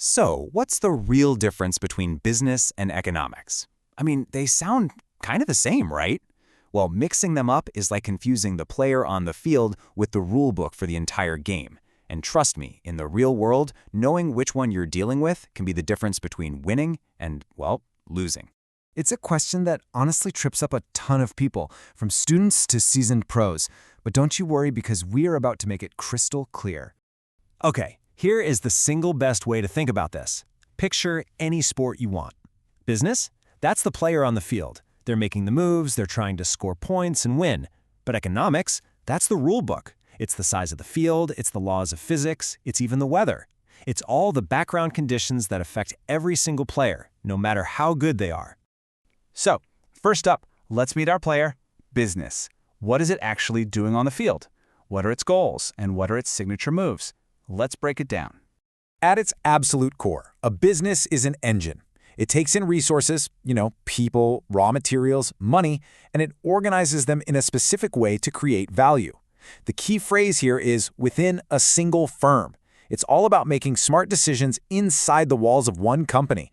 So, what's the real difference between business and economics? I mean, they sound kind of the same, right? Well, mixing them up is like confusing the player on the field with the rule book for the entire game. And trust me, in the real world, knowing which one you're dealing with can be the difference between winning and, well, losing. It's a question that honestly trips up a ton of people, from students to seasoned pros. But don't you worry, because we are about to make it crystal clear. Okay, here is the single best way to think about this. Picture any sport you want. Business? That's the player on the field. They're making the moves, they're trying to score points and win. But economics? That's the rule book. It's the size of the field, it's the laws of physics, it's even the weather. It's all the background conditions that affect every single player, no matter how good they are. So, first up, let's meet our player, business. What is it actually doing on the field? What are its goals, and what are its signature moves? Let's break it down. At its absolute core, a business is an engine. It takes in resources, people, raw materials, money, and it organizes them in a specific way to create value. The key phrase here is within a single firm. It's all about making smart decisions inside the walls of one company.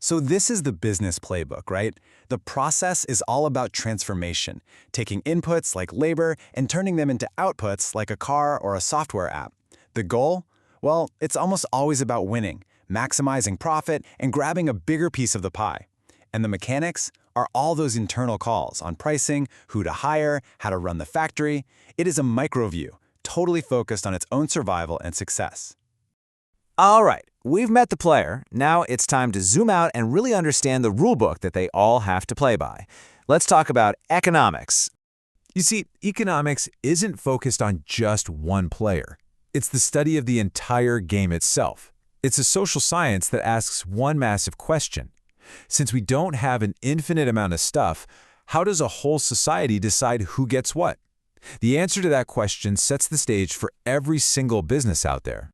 So this is the business playbook, right? The process is all about transformation, taking inputs like labor and turning them into outputs like a car or a software app. The goal? Well, it's almost always about winning, maximizing profit, and grabbing a bigger piece of the pie. And the mechanics are all those internal calls on pricing, who to hire, how to run the factory. It is a micro view, totally focused on its own survival and success. All right, we've met the player. Now it's time to zoom out and really understand the rulebook that they all have to play by. Let's talk about economics. You see, economics isn't focused on just one player. It's the study of the entire game itself. It's a social science that asks one massive question. Since we don't have an infinite amount of stuff, how does a whole society decide who gets what? The answer to that question sets the stage for every single business out there.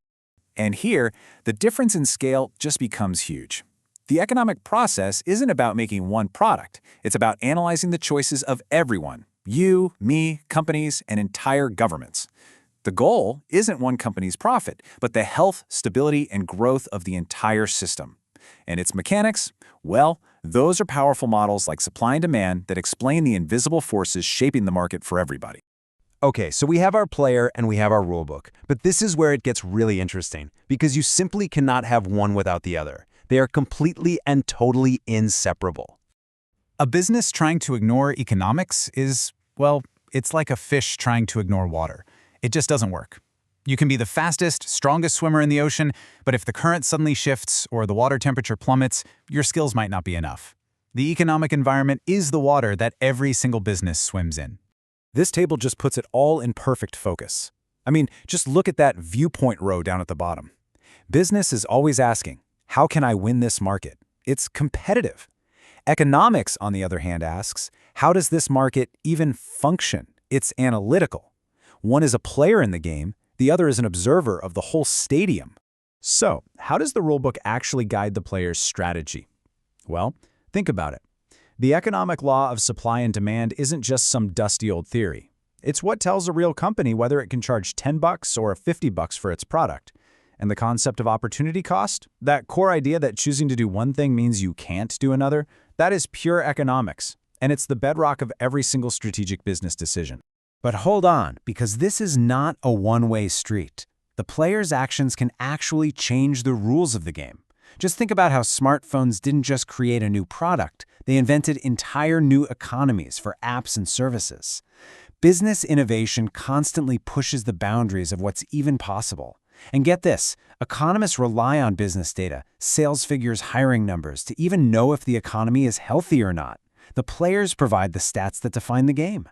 And here, the difference in scale just becomes huge. The economic process isn't about making one product. It's about analyzing the choices of everyone, you, me, companies, and entire governments. The goal isn't one company's profit, but the health, stability, and growth of the entire system. And its mechanics? Well, those are powerful models like supply and demand that explain the invisible forces shaping the market for everybody. Okay, so we have our player and we have our rulebook, but this is where it gets really interesting, because you simply cannot have one without the other. They are completely and totally inseparable. A business trying to ignore economics is, well, it's like a fish trying to ignore water. It just doesn't work. You can be the fastest, strongest swimmer in the ocean, but if the current suddenly shifts or the water temperature plummets, your skills might not be enough. The economic environment is the water that every single business swims in. This table just puts it all in perfect focus. I mean, just look at that viewpoint row down at the bottom. Business is always asking, how can I win this market? It's competitive. Economics, on the other hand, asks, how does this market even function? It's analytical. One is a player in the game, the other is an observer of the whole stadium. So, how does the rulebook actually guide the player's strategy? Well, think about it. The economic law of supply and demand isn't just some dusty old theory. It's what tells a real company whether it can charge $10 or $50 for its product. And the concept of opportunity cost, that core idea that choosing to do one thing means you can't do another, that is pure economics, and it's the bedrock of every single strategic business decision. But hold on, because this is not a one-way street. The player's actions can actually change the rules of the game. Just think about how smartphones didn't just create a new product, they invented entire new economies for apps and services. Business innovation constantly pushes the boundaries of what's even possible. And get this, economists rely on business data, sales figures, hiring numbers, to even know if the economy is healthy or not. The players provide the stats that define the game.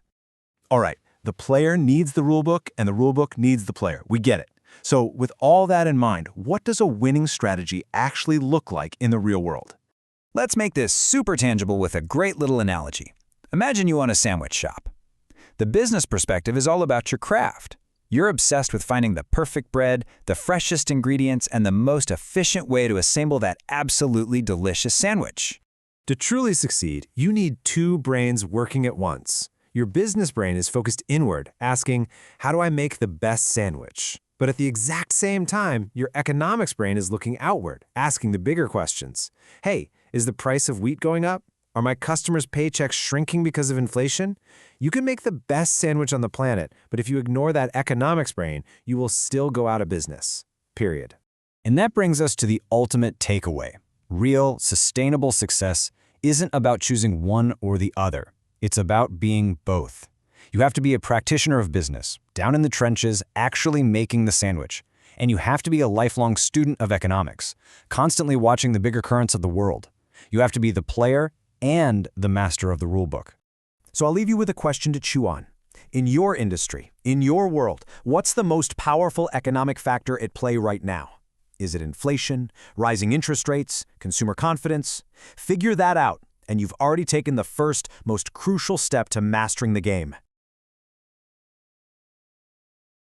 All right, the player needs the rulebook and the rulebook needs the player. We get it. So with all that in mind, what does a winning strategy actually look like in the real world? Let's make this super tangible with a great little analogy. Imagine you own a sandwich shop. The business perspective is all about your craft. You're obsessed with finding the perfect bread, the freshest ingredients, and the most efficient way to assemble that absolutely delicious sandwich. To truly succeed, you need two brains working at once. Your business brain is focused inward, asking, how do I make the best sandwich? But at the exact same time, your economics brain is looking outward, asking the bigger questions. Hey, is the price of wheat going up? Are my customers' paychecks shrinking because of inflation? You can make the best sandwich on the planet, but if you ignore that economics brain, you will still go out of business. Period. And that brings us to the ultimate takeaway. Real, sustainable success isn't about choosing one or the other. It's about being both. You have to be a practitioner of business, down in the trenches, actually making the sandwich. And you have to be a lifelong student of economics, constantly watching the bigger currents of the world. You have to be the player and the master of the rulebook. So I'll leave you with a question to chew on. In your industry, in your world, what's the most powerful economic factor at play right now? Is it inflation, rising interest rates, consumer confidence? Figure that out, and you've already taken the first, most crucial step to mastering the game.